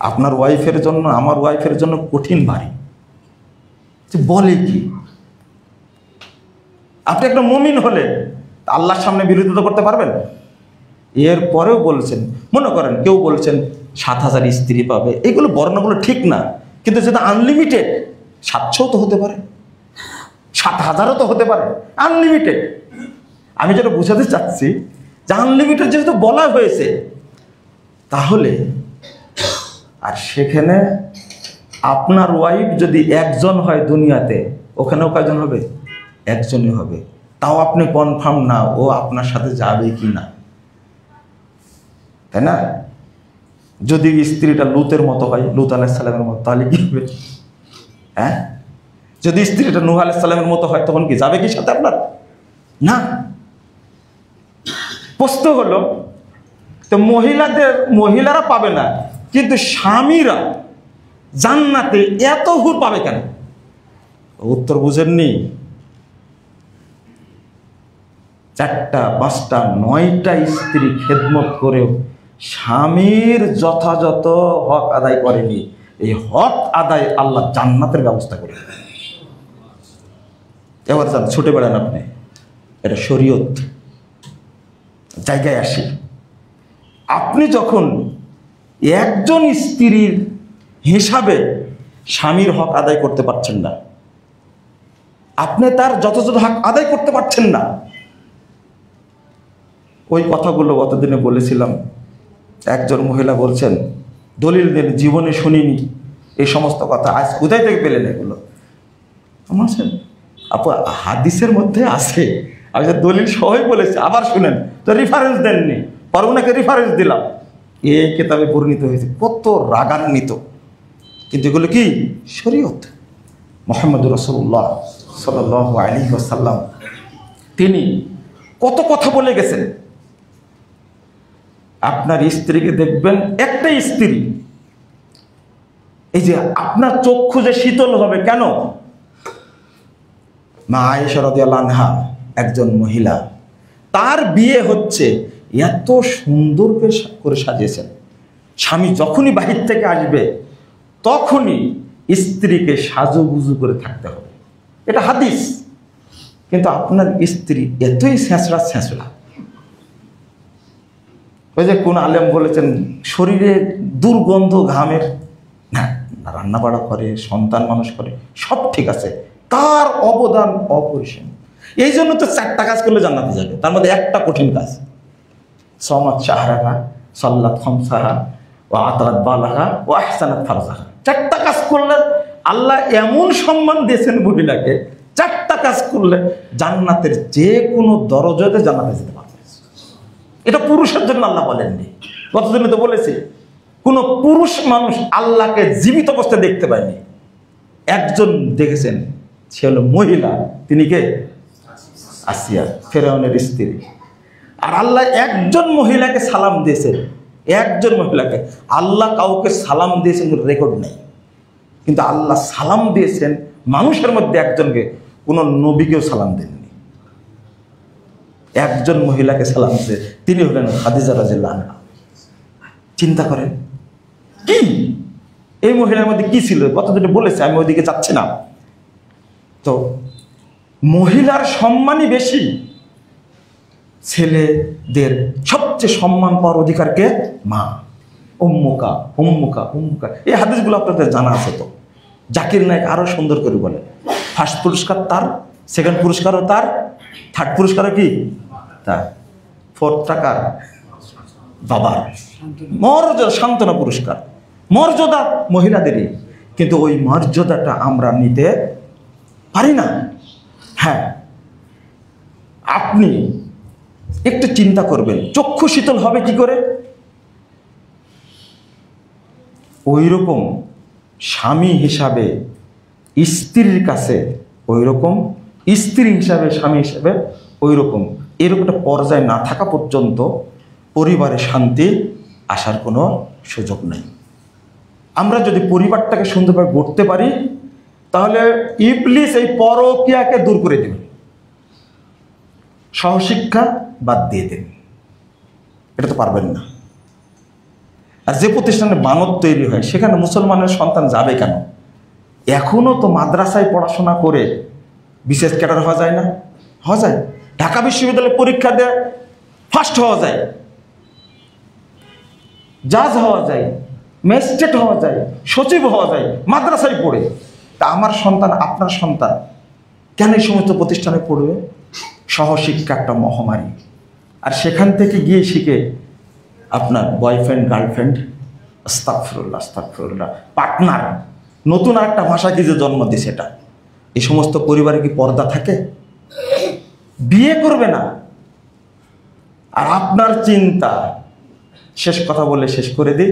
আপনার ওয়াইফের জন্য, আমার ওয়াইফের জন্য কঠিন ভারী। বলে কি? আপনি একটা মুমিন হলে আল্লাহর সামনে বিরোধিতা করতে পারবেন? এর পরেও বলছেন, মনে করেন কেউ বলছেন 7,000 স্ত্রী পাবে, এগুলো বর্ণনাগুলো ঠিক না, কিন্তু যেটা আনলিমিটেড, 700 তো হতে পারে, 7,000ও তো হতে পারে, আনলিমিটেড। আমি যেটা বোঝাতে চাচ্ছি যে আনলিমিটেড যেহেতু বলা হয়েছে, তাহলে আর সেখানে আপনার ওয়াইফ যদি 1 জন হয় দুনিয়াতে, ওখানেও কয়জন হবে? 1 জনই হবে। তাও আপনি কনফার্ম না ও আপনার সাথে যাবে কি না, তাই না? যদি স্ত্রীটা লুতের মতো হয়, লুত আলাইহিস সালামের মতো, তাহলে কি হবে? হ্যাঁ, যদি স্ত্রীটা নূহ আলাইহিস সালামের মতো হয়, তখন কি যাবে কি সাথে আপনার? না। প্রশ্ন হলো, তো মহিলারা পাবে না, কিন্তু স্বামীরা জান্নাতে এত হুর পাবে কেন? উত্তর বুঝেননি? 4টা 5টা 9টা স্ত্রী খেদমত করেও স্বামীর যথাযথ হক আদায় করেনি। এই হক আদায় আল্লাহ জান্নাতের ব্যবস্থা করে। এবার যান, ছুটে বেড়ান আপনি, এটা শরীয়ত। জায়গায় আসি, আপনি যখন একজন স্ত্রীর হিসাবে স্বামীর হক আদায় করতে পারছেন না, আপনি তার যথাযথ হক আদায় করতে পারছেন না, ওই কথাগুলো গতদিনে বলেছিলাম। একজন মহিলা বলছেন, দলিল দেন, জীবনে শুনিনি এই সমস্ত কথা, আজ কোথায় থেকে পেলেন এগুলো? আমার আপু হাদিসের মধ্যে আছে, আমি দলিল সহই বলেছি, আবার শুনেন তো, রেফারেন্স দেননি, পর ওনাকে রেফারেন্স দিলাম, এ কিতাবে বর্ণিত হয়েছে। কত রাগান্বিত, কিন্তু এগুলো কি শরীয়ত। মুহাম্মদুর রাসূলুল্লাহ সাল্লাল্লাহু আলাইহি ওয়াসাল্লাম তিনি কত কথা বলে গেছেন। আপনার স্ত্রীকে দেখবেন, একটা স্ত্রী, এই যে আপনার চক্ষু যে শীতল হবে কেন? মা আয়েশা রাদিয়াল্লাহু আনহা একজন মহিলা, তার বিয়ে হচ্ছে, এত সুন্দর করে সাজিয়েছেন। স্বামী যখনই বাহির থেকে আসবে তখনই স্ত্রীকে সাজুগুজু করে থাকতে হবে, এটা হাদিস। কিন্তু আপনার স্ত্রী এতই ছেঁচড়া, ওই যে কোন আলেম বলেছেন শরীরে দুর্গন্ধ ঘামের, না রান্না বাড়া করে, সন্তান মানুষ করে, সব ঠিক আছে, তার অবদান অপরিসীম। এই জন্য তো 4টা কাজ করলে জান্নাতে যাবে, তার মধ্যে একটা কঠিন কাজ, সমাত শাহরাহা, সাল্লাত খামসাহা, ও আতারাত বালাহা, ও আহসানাত ফারজাহা। 4টা কাজ করলে আল্লাহ এমন সম্মান দিয়েছেন মহিলাকে, 4টা কাজ করলে জান্নাতের যে কোনো দরজাতে জান্নাতে যেতে পারবে। এটা পুরুষের জন্য আল্লাহ বলেননি। কতদিনে তো বলেছে, কোনো পুরুষ মানুষ আল্লাহকে জীবিত অবস্থায় দেখতে পায়নি। একজন দেখেছেন, সে হলো মহিলা, তিনি কে? আসিয়া, ফেরাউনের স্ত্রী। আর আল্লাহ একজন মহিলাকে সালাম দিয়েছেন, একজন মহিলাকে। আল্লাহ কাউকে সালাম দিয়েছেন রেকর্ড নেই, কিন্তু আল্লাহ সালাম দিয়েছেন মানুষের মধ্যে একজনকে, কোন নবীকেও সালাম দেননি। একজন মহিলাকে সালাম দিয়েছে, তিনি হলেন খাদিজা রাদিয়াল্লাহু আনহা। চিন্তা করেন কি এই মহিলার মধ্যে কি ছিল, কতদিনে বলেছে, আমি ওইদিকে যাচ্ছি না। তো মহিলার সম্মানই বেশি। ছেলেদের সবচেয়ে সম্মান পাওয়ার অধিকারকে মা, উম্মুকা উম্মুকা উম্মুকা, এই হাদিসগুলো আপনাদের জানা আছে। তো জাকির নায়ক আরো সুন্দর করে বলে, ফার্স্ট পুরস্কার তার, সেকেন্ড পুরস্কারও তার, থার্ড পুরস্কারও কি তার, ফোর্থ টাকার বাবার। মর্যাদা, সান্ত্বনা পুরস্কার, মর্যাদা মহিলাদেরই, কিন্তু ওই মর্যাদাটা আমরা নিতে পারি না। হ্যাঁ, আপনি একটু চিন্তা করবেন, চক্ষু শীতল হবে কি করে? ওই রকম স্বামী হিসাবে স্ত্রীর কাছে, ওই রকম স্ত্রী হিসাবে স্বামী হিসাবে ওই রকম, এরকম একটা পর্যায়ে না থাকা পর্যন্ত পরিবারে শান্তি আসার কোনো সুযোগ নেই। আমরা যদি পরিবারটাকে সুন্দরভাবে গড়তে পারি, তাহলে ইবলিস এই পরকীয়াকে দূর করে দেবে, সহশিক্ষা বাদ দিয়ে দেন। এটা তো পারবেন না। আর যে প্রতিষ্ঠানে বানর তৈরি হয়, সেখানে মুসলমানের সন্তান যাবে কেন? এখনো তো মাদ্রাসায় পড়াশোনা করে বিশেষ ক্যাডার হওয়া যায় না? হওয়া যায়। ঢাকা বিশ্ববিদ্যালয়ে পরীক্ষা দিয়ে ফার্স্ট হওয়া যায়, জাজ হওয়া যায়, ম্যাজিস্ট্রেট হওয়া যায়, সচিব হওয়া যায় মাদ্রাসায় পড়ে। তা আমার সন্তান, আপনার সন্তান কেন এই সমস্ত প্রতিষ্ঠানে পড়বে? সহশিক্ষা একটা মহামারী। আর সেখান থেকে গিয়ে শিখে আপনার বয়ফ্রেন্ড, গার্লফ্রেন্ড, আস্তাগফিরুল্লাহ আস্তাগফিরুল্লাহ, পার্টনার, নতুন আর একটা ভাষা কি যে জন্ম দিছে। এটা এই সমস্ত পরিবারে কি পর্দা থাকে? বিয়ে করবে না। আর আপনার চিন্তা, শেষ কথা বলে শেষ করে দিই,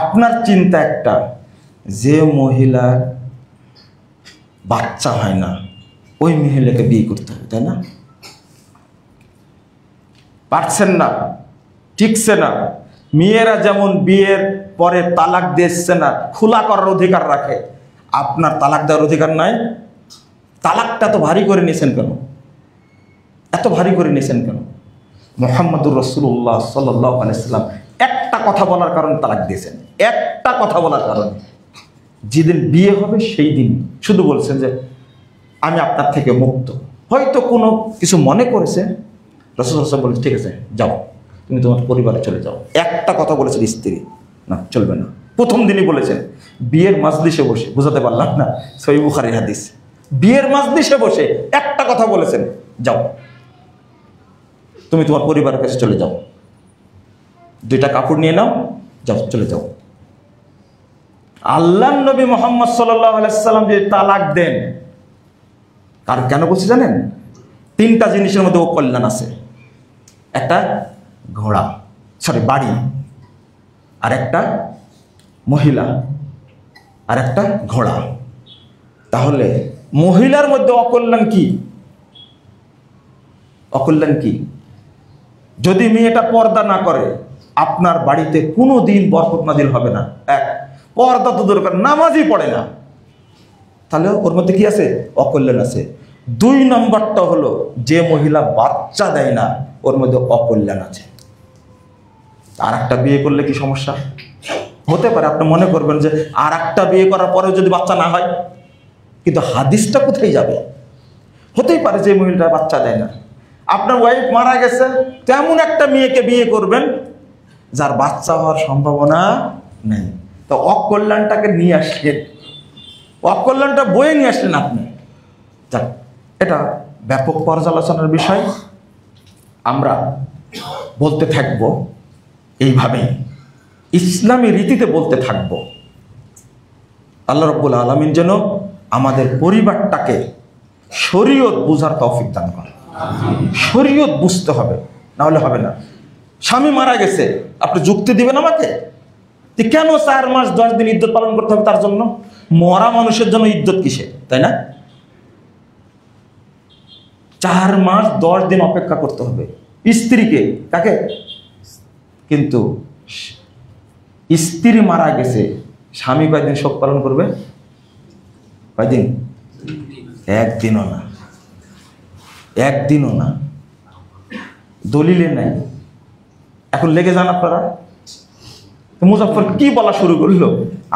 আপনার চিন্তা একটা, যে মহিলার বাচ্চা হয় না ওই মহিলাকে বিয়ে করতে হবে, তাই না? পারছেন না, ঠিকছে না। মেয়েরা যেমন বিয়ের পরে তালাক দিচ্ছে না, খোলা করার অধিকার রাখে, আপনার তালাক দেওয়ার অধিকার নাই। তালাকটা তো ভারী করে নিয়েছেন কেন? এত ভারী করে নিয়েছেন কেন? মুহাম্মদুর রাসূলুল্লাহ সাল্লাল্লাহু আলাইহি ওয়াসাল্লাম একটা কথা বলার কারণে তালাক দিয়েছেন, একটা কথা বলার কারণে। যেদিন বিয়ে হবে সেই দিন শুধু বলছেন যে আমি আপনার থেকে মুক্ত। হয়তো কোনো কিছু মনে করেছে, রাসূলুল্লাহ সাল্লাল্লাহু আলাইহি ওয়াসাল্লাম বলেছে ঠিক আছে যাও, তুমি তোমার পরিবারে চলে যাও। একটা কথা বলেছেন স্ত্রী, না চলবে না। প্রথম দিনই বলেছেন, বিয়ের মাজলিসে বসে, বুঝাতে পারলাম না, সহিহ বুখারীর হাদিস, বিয়ের মাজলিসে বসে একটা কথা বলেছেন, যাও তুমি তোমার পরিবারের কাছে চলে যাও, 2টা কাপড় নিয়ে নাও, যাও চলে যাও। আল্লাহর নবী মুহাম্মদ সাল্লাল্লাহু আলাইহি ওয়াসাল্লাম যে তালাক দেন, আর কেন বলছি জানেন? 3টা জিনিসের মধ্যে ও কল্যাণ আছে। একটা ঘোড়া, বাড়ি, আর একটা মহিলা, আর একটা ঘোড়া। তাহলে মহিলার মধ্যে অকল্যাণ কি? অকল্যাণ কি? যদি মেয়েটা পর্দা না করে, আপনার বাড়িতে কোনো দিন বরকত নাজিল হবে না। এক, পর্দা তো দরকার, নামাজই পড়ে না, তাহলে ওর মধ্যে কি আছে? অকল্যাণ আছে। 2 নম্বরটা হলো, যে মহিলা বাচ্চা দেয় না, ওর মধ্যে অকল্যাণ আছে। আর একটা বিয়ে করলে কি সমস্যা হতে পারে? আপনি মনে করবেন যে আর একটা বিয়ে করার পরেও যদি বাচ্চা না হয়, কিন্তু হাদিসটা কোথায় যাবে? হতেই পারে যে মহিলাটা বাচ্চা দেয় না, আপনার ওয়াইফ মারা গেছে, তেমন একটা মেয়েকে বিয়ে করবেন যার বাচ্চা হওয়ার সম্ভাবনা নেই। তো অকল্যাণটাকে নিয়ে আসলেন, অকল্যাণটা বয়ে নিয়ে আসলেন আপনি। যাক, এটা ব্যাপক পর্যালোচনার বিষয়। আমরা বলতে থাকবো এইভাবেই, ইসলামী রীতিতে বলতে থাকবো। আল্লাহ রাব্বুল আলামিন যেন আমাদের পরিবারটাকে শরীয়ত বুঝার তৌফিক দান করে। শরীয়ত বুঝতে হবে, না হলে হবে না। স্বামী মারা গেছে, আপনি যুক্তি দিবেন আমাকে যে কেন 4 মাস 10 দিন ইদ্যত পালন করতে হবে তার জন্য? মরা মানুষের জন্য ইদ্যত কিসে, তাই না? 4 মাস 10 দিন অপেক্ষা করতে হবে স্ত্রীকে। কাকে? কিন্তু স্ত্রী মারা গেছে, স্বামী কয়দিন শোক পালন করবে? কয়দিন? 1 দিনও না, 1 দিনও না, দলিলে নাই। এখন লেগে যান আপনারা। মুজাফফর কি বলা শুরু করলো?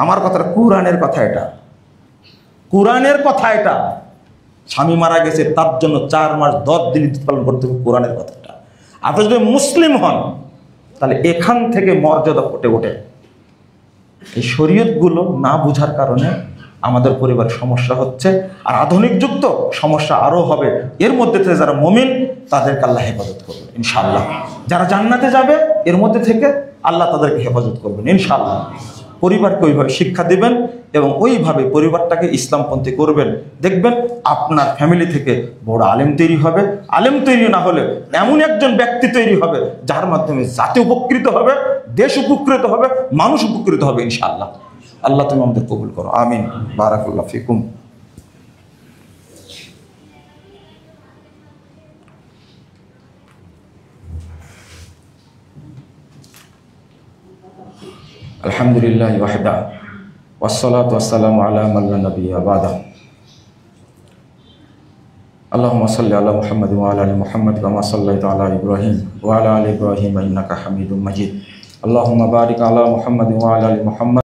আমার কথাটা কোরআনের কথা, এটা কোরআনের কথা। এটা স্বামী মারা গেছে, তার জন্য 4 মাস 10 দিন ইদ্যত পালন করতে হবে, কোরআনের কথাটা। আপনি যদি মুসলিম হন, তাহলে এখান থেকে মর্যাদা ফুটে ওঠে। এই শরীয়তগুলো না বুঝার কারণে আমাদের পরিবারের সমস্যা হচ্ছে, আর আধুনিক যুগ তো সমস্যা আরও হবে। এর মধ্যে থেকে যারা মুমিন, তাদেরকে আল্লাহ হেফাজত করবেন ইনশাআল্লাহ। যারা জান্নাতে যাবে, এর মধ্যে থেকে আল্লাহ তাদেরকে হেফাজত করবেন ইনশাআল্লাহ। পরিবারকে ওইভাবে শিক্ষা দিবেন এবং ওইভাবে পরিবারটাকে ইসলামপন্থী করবেন। দেখবেন আপনার ফ্যামিলি থেকে বড় আলেম তৈরি হবে। আলেম তৈরি না হলে এমন একজন ব্যক্তি তৈরি হবে যার মাধ্যমে জাতি উপকৃত হবে, দেশ উপকৃত হবে, মানুষ উপকৃত হবে ইনশাআল্লাহ। আল্লাহ তুমি আমাদের কবুল করো, আমিন। বারাকাল্লাহু ফিকুম। আলহামদুলিল্লাহ ওয়াহদা ওয়াসসালাতু ওয়াসসালামু আলা মান লা নাবিয়্যা বা'দা। আল্লাহুম্মা সাল্লি আলা মুহাম্মাদ ওয়া আলা আলি মুহাম্মাদ কামা সাল্লাইতা আলা ইব্রাহিম ওয়া আলা আলি ইব্রাহিম ইন্নাকা হামিদুম মাজিদ। আল্লাহুম্মা বারিক আলা মুহাম্মাদ ওয়া আলা আলি মুহাম্মাদ